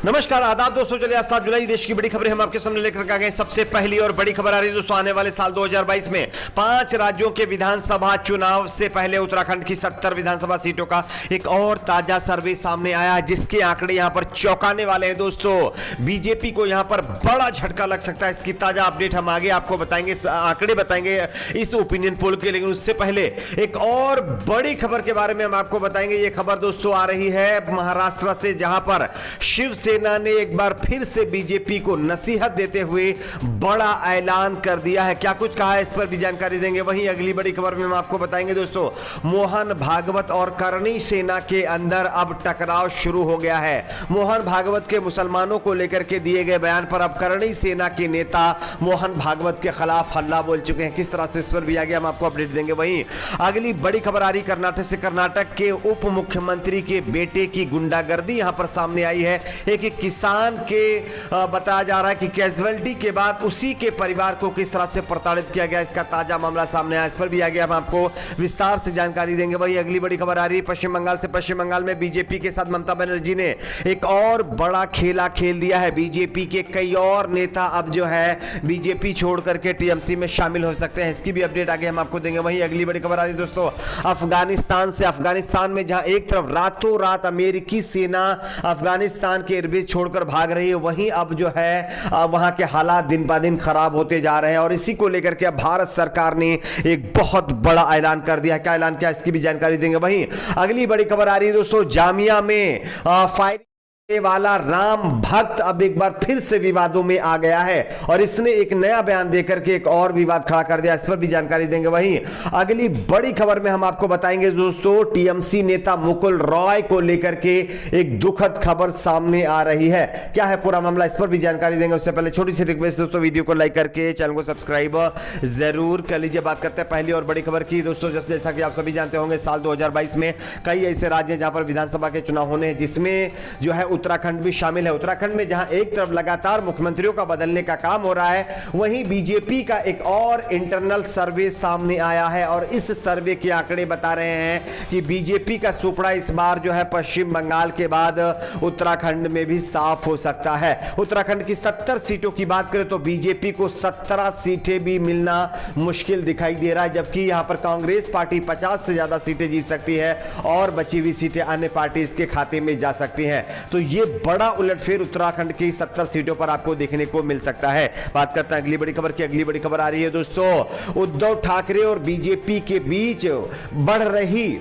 नमस्कार आदाब दोस्तों, चलिए आज 7 जुलाई देश की बड़ी खबरें हम आपके सामने लेकर आ गए। सबसे पहली और बड़ी खबर आ रही है दोस्तों, आने वाले साल 2022 में 5 राज्यों के विधानसभा चुनाव से पहले उत्तराखंड की 70 विधानसभा सीटों का एक और ताजा सर्वे सामने आया है, जिसके आंकड़े यहां पर चौंकाने वाले हैं दोस्तों। बीजेपी को यहां पर बड़ा झटका लग सकता है। इसकी ताजा अपडेट हम आगे आपको बताएंगे, आंकड़े बताएंगे इस ओपिनियन पोल के। लेकिन उससे पहले एक और बड़ी खबर के बारे में हम आपको बताएंगे। यह खबर दोस्तों आ रही है महाराष्ट्र से, जहां पर शिवसेना ने एक बार फिर से बीजेपी को नसीहत देते हुए बड़ा ऐलान कर दिया है। क्या कुछ कहा है, इस पर भी जानकारी देंगे। वहीं अगली बड़ी खबर में हम आपको बताएंगे दोस्तों, मोहन भागवत और करणी सेना के अंदर अब टकराव शुरू हो गया है। मोहन भागवत के मुसलमानों को लेकर के दिए गए बयान पर अब करणी सेना के नेता मोहन भागवत के खिलाफ हल्ला बोल चुके हैं। किस तरह से, इस पर भी आगे हम आपको अपडेट देंगे। वहीं अगली बड़ी खबर आ रही कर्नाटक से। कर्नाटक के उप मुख्यमंत्री के बेटे की गुंडागर्दी यहां पर सामने आई है। एक किसान के बताया जा रहा है कि कैजुअलिटी के बाद उसी के परिवार को किस तरह से प्रताड़ित किया गया, इसका ताजा मामला सामने आया। इस पर भी आगे हम आपको विस्तार से जानकारी देंगे। वही अगली बड़ी खबर आ रही है पश्चिम बंगाल से। पश्चिम बंगाल में बीजेपी के साथ ममता बनर्जी ने एक और बड़ा खेला खेल दिया है। बीजेपी के कई और नेता अब जो है बीजेपी छोड़ करके टीएमसी में शामिल हो सकते हैं। इसकी भी अपडेट आगे हम आपको देंगे। वहीं अगली बड़ी खबर आ रही है दोस्तों अफगानिस्तान से। अफगानिस्तान में जहां एक तरफ रातों रात अमेरिकी सेना अफगानिस्तान के इर्द छोड़कर भाग रही है, वहीं अब जो है वहां के हालात दिन ब दिन खराब होते जा रहे हैं। और इसी को लेकर के अब भारत सरकार ने एक बहुत बड़ा ऐलान कर दिया है। क्या ऐलान किया, इसकी भी जानकारी देंगे। वहीं अगली बड़ी खबर आ रही है दोस्तों, जामिया में फायरिंग वाला राम भक्त अब एक बार फिर से विवादों में आ गया है और इसने एक नया बयान देकर के एक और विवाद खड़ा कर दिया। इस पर भी जानकारी देंगे। वहीं अगली बड़ी खबर में हम आपको बताएंगे दोस्तों, टीएमसी नेता मुकुल रॉय को लेकर के एक दुखद खबर सामने आ रही है। क्या है पूरा मामला, इस पर भी जानकारी देंगे। उससे पहले छोटी सी रिक्वेस्ट दोस्तों, वीडियो को लाइक करके चैनल को सब्सक्राइब जरूर कर लीजिए। बात करते हैं पहली और बड़ी खबर की दोस्तों। जैसा कि आप सभी जानते होंगे, साल 2022 में कई ऐसे राज्य हैं जहां पर विधानसभा के चुनाव होने हैं, जिसमें जो है उत्तराखंड भी शामिल है। उत्तराखंड में जहां एक तरफ लगातार मुख्यमंत्रियों का बदलने का काम हो रहा है, वहीं बीजेपी का एक और इंटरनल सर्वे सामने आया है और इस सर्वे के आंकड़े बता रहे हैं कि बीजेपी का सुपड़ा इस बार जो है पश्चिम बंगाल के बाद उत्तराखंड में भी साफ हो सकता है। उत्तराखंड की 70 सीटों की बात करें तो बीजेपी को 17 सीटें भी मिलना मुश्किल दिखाई दे रहा है, जबकि यहां पर कांग्रेस पार्टी 50 से ज्यादा सीटें जीत सकती है और बची हुई सीटें अन्य पार्टी के खाते में जा सकती हैं। तो यह बड़ा उलटफेर उत्तराखंड की 70 सीटों पर आपको देखने को मिल सकता है। बात करते हैं अगली बड़ी खबर की। अगली बड़ी खबर आ रही है दोस्तों, उद्धव ठाकरे और बीजेपी के बीच बढ़ रही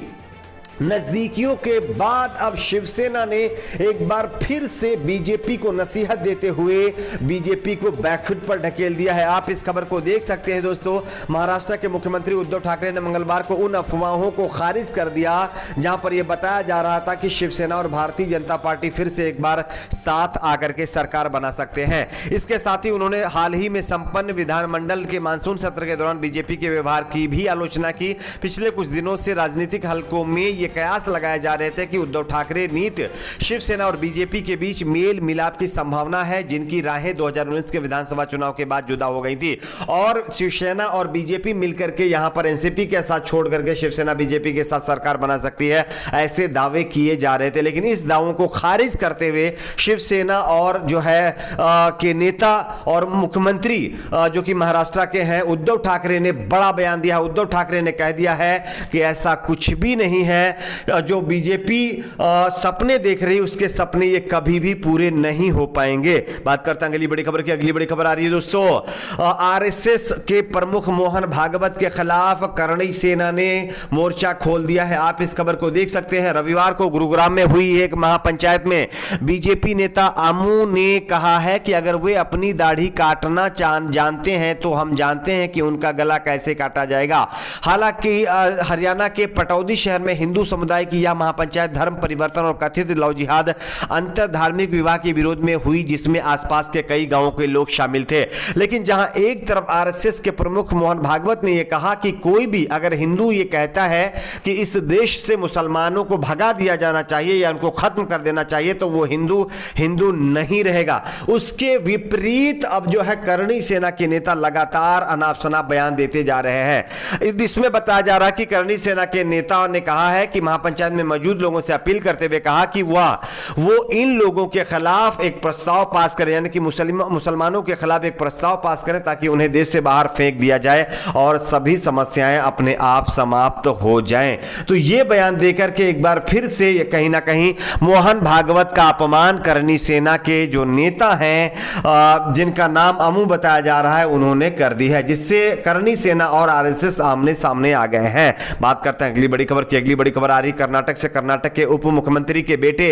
नजदीकियों के बाद अब शिवसेना ने एक बार फिर से बीजेपी को नसीहत देते हुए बीजेपी को बैकफुट पर ढकेल दिया है। आप इस खबर को देख सकते हैं दोस्तों। महाराष्ट्र के मुख्यमंत्री उद्धव ठाकरे ने मंगलवार को उन अफवाहों को खारिज कर दिया जहां पर यह बताया जा रहा था कि शिवसेना और भारतीय जनता पार्टी फिर से एक बार साथ आकर के सरकार बना सकते हैं। इसके साथ ही उन्होंने हाल ही में संपन्न विधानमंडल के मानसून सत्र के दौरान बीजेपी के व्यवहार की भी आलोचना की। पिछले कुछ दिनों से राजनीतिक हलकों में कयास लगाए जा रहे थे कि उद्धव ठाकरे नीति शिवसेना और बीजेपी के बीच मेल मिलाप की संभावना है, जिनकी राहें 2019 के विधानसभा चुनाव के बाद जुदा हो गई थी और शिवसेना और बीजेपी मिलकर के यहां पर एनसीपी के साथ छोड़ करके शिवसेना बीजेपी के साथ सरकार बना सकती है, ऐसे दावे किए जा रहे थे। लेकिन इस दावों को खारिज करते हुए शिवसेना और जो है के नेता और मुख्यमंत्री जो कि महाराष्ट्र के हैं उद्धव ठाकरे ने बड़ा बयान दिया। उद्धव ठाकरे ने कह दिया है कि ऐसा कुछ भी नहीं है, जो बीजेपी सपने देख रही है उसके सपने ये कभी भी पूरे नहीं हो पाएंगे। बात करते हैं अगली बड़ी खबर की। अगली बड़ी खबर आ रही है दोस्तों, आरएसएस के प्रमुख मोहन भागवत के खिलाफ करणी सेना ने मोर्चा खोल दिया है। आप इस खबर को देख सकते हैं। रविवार को गुरुग्राम में हुई एक महापंचायत में बीजेपी नेता आमू ने कहा है कि अगर वे अपनी दाढ़ी काटना जानते हैं तो हम जानते हैं कि उनका गला कैसे काटा जाएगा। हालांकि हरियाणा के पटौदी शहर में हिंदू समुदाय की यह महापंचायत धर्म परिवर्तन और कथित लव जिहाद अंतर धार्मिक विवाह के विरोध में हुई, जिसमें आसपास के कई गांवों के लोग शामिल थे। लेकिन जहां एक तरफ आरएसएस के प्रमुख मोहन भागवत ने यह कहा कि कोई भी अगर हिंदू ये कहता है कि इस देश से मुसलमानों को भगा दिया जाना चाहिए या उनको खत्म कर देना चाहिए तो वो हिंदू नहीं रहेगा। उसके विपरीत अब जो है करणी सेना के नेता लगातार अनाप शनाप बयान देते जा रहे हैं। इसमें बताया जा रहा है कि करणी सेना के नेताओं ने कहा है कि कि महापंचायत में मौजूद लोगों से अपील करते हुए कहा कि वो इन लोगों के खिलाफ एक प्रस्ताव पास करें, यानी कि मुसलमानों के खिलाफ एक प्रस्ताव पास करें ताकि उन्हें देश से बाहर फेंक दिया जाए और सभी समस्याएं अपने आप समाप्त हो जाएं। तो यह बयान देकर के एक बार फिर से कहीं ना कहीं मोहन भागवत का अपमान करनी सेना के जो नेता हैं जिनका नाम अमू बताया जा रहा है उन्होंने कर दी है, जिससे करनी सेना और आरएसएस आमने सामने आ गए हैं। बात करते हैं अगली बड़ी खबर की। अगली बड़ी खबर आ रही कर्नाटक से। कर्नाटक के उप मुख्यमंत्री के बेटे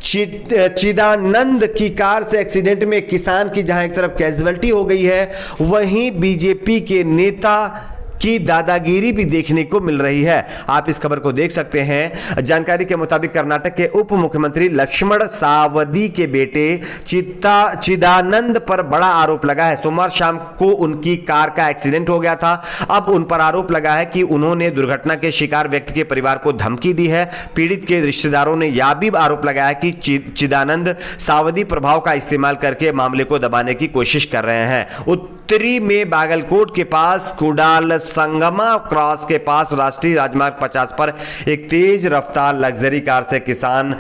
चिदानंद की कार से एक्सीडेंट में किसान की जहां एक तरफ कैजुअल्टी हो गई है, वहीं बीजेपी के नेता की दादागिरी भी देखने को मिल रही है। आप इस खबर को देख सकते हैं। जानकारी के मुताबिक कर्नाटक के उप मुख्यमंत्री लक्ष्मण सावदी के बेटे चिदानंद पर बड़ा आरोप लगा है। सोमवार शाम को उनकी कार का एक्सीडेंट हो गया था। अब उन पर आरोप लगा है कि उन्होंने दुर्घटना के शिकार व्यक्ति के परिवार को धमकी दी है। पीड़ित के रिश्तेदारों ने यह भी आरोप लगाया कि चिदानंद सावदी प्रभाव का इस्तेमाल करके मामले को दबाने की कोशिश कर रहे हैं। उत्तरी में बागलकोट के पास कुडाल संगमा क्रॉस के पास राष्ट्रीय राजमार्ग 50 पर एक तेज रफ्तार लग्जरी कार से किसान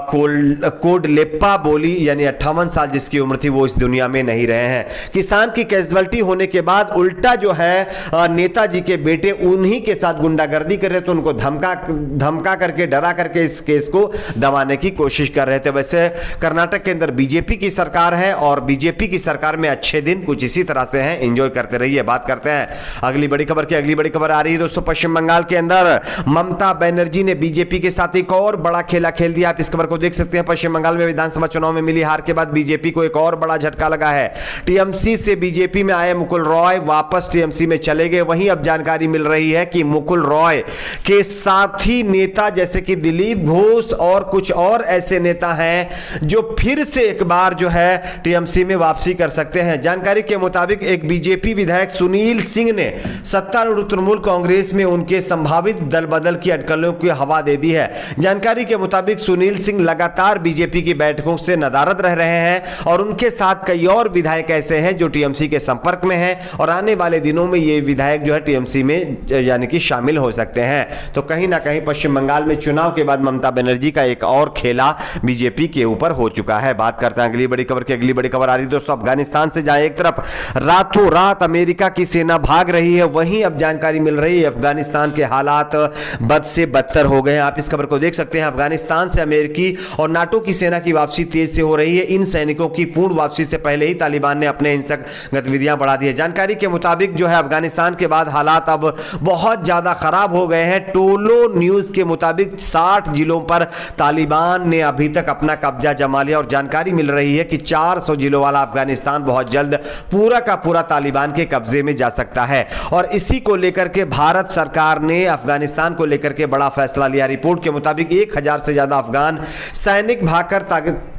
कोडलेप्पा बोली यानी 58 साल जिसकी उम्र थी वो इस दुनिया में नहीं रहे हैं। किसान की कैजुअल्टी होने के बाद उल्टा जो है नेताजी के बेटे उन्हीं के साथ गुंडागर्दी कर रहे थे, उनको धमका करके डरा करके इस केस को दबाने की कोशिश कर रहे थे। वैसे कर्नाटक के अंदर बीजेपी की सरकार है और बीजेपी की सरकार में अच्छे दिन कुछ इसी तरह से हैं, एंजॉय करते रहिए। बात करते हैं अगली बड़ी खबर की। अगली बड़ी खबर आ रही है दोस्तों पश्चिम बंगाल के अंदर ममता बनर्जी ने बीजेपी के साथ एक और बड़ा खेला खेल दिया। आप इस खबर को देख सकते हैं। पश्चिम बंगाल में विधानसभा चुनाव में मिली हार के बाद बीजेपी को एक और बड़ा झटका लगा है। टीएमसी से बीजेपी में आए मुकुल रॉय वापस टीएमसी में चले गए। वहीं अब जानकारी मिल रही है कि मुकुल रॉय के साथी नेता जैसे कि दिलीप घोष और कुछ और ऐसे नेता हैं जो फिर से एक बार जो है टीएमसी में वापसी कर सकते हैं। जानकारी के मुताबिक एक बीजेपी विधायक सुनील सिंह ने सत्तारूढ़ तृणमूल कांग्रेस में उनके संभावित दल बदल की अटकलों की हवा दे दी है। जानकारी के मुताबिक सुनील सिंह लगातार बीजेपी की बैठकों से नदारद रह रहे हैं और उनके साथ कई और विधायक ऐसे हैं जो टीएमसी के संपर्क में हैं और आने वाले दिनों में ये विधायक जो है टीएमसी में यानी कि शामिल हो सकते हैं। तो कहीं ना कहीं पश्चिम बंगाल में चुनाव के बाद ममता बनर्जी का एक और खेला बीजेपी के ऊपर हो चुका है। बात करते हैं अगली बड़ी खबर की। अगली बड़ी खबर आ रही है दोस्तों अफगानिस्तान से, जहां एक तरफ रातों रात अमेरिका की सेना भाग रही है, वहीं अब जानकारी मिल रही है अफगानिस्तान के हालात बद से बदतर हो गए हैं। आप इस खबर को देख सकते हैं। अफगानिस्तान से अमेरिकी और नाटो की सेना की वापसी तेज से हो रही है। इन सैनिकों की पूर्ण वापसी से पहले ही तालिबान ने अपने हिंसक गतिविधियां बढ़ा दी है। जानकारी के मुताबिक जो है अफगानिस्तान के बाद हालात अब बहुत ज्यादा खराब हो गए हैं। टोलो न्यूज के मुताबिक 60 जिलों पर तालिबान ने अभी तक अपना कब्जा जमा लिया और जानकारी मिल रही है कि 400 जिलों वाला अफगानिस्तान बहुत जल्द पूरा का पूरा तालिबान के कब्जे में जा सकता है। और इसी को लेकर के भारत सरकार ने अफगानिस्तान को लेकर के बड़ा फैसला लिया। रिपोर्ट के मुताबिक 1000 से ज्यादा अफगान सैनिक भागकर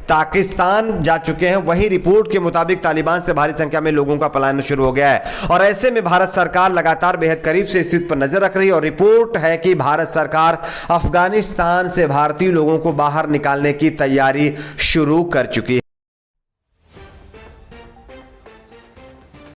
पाकिस्तान जा चुके हैं। वहीं रिपोर्ट के मुताबिक तालिबान से भारी संख्या में लोगों का पलायन शुरू हो गया है और ऐसे में भारत सरकार लगातार बेहद करीब से स्थिति पर नजर रख रही है और रिपोर्ट है कि भारत सरकार अफगानिस्तान से भारतीय लोगों को बाहर निकालने की तैयारी शुरू कर चुकी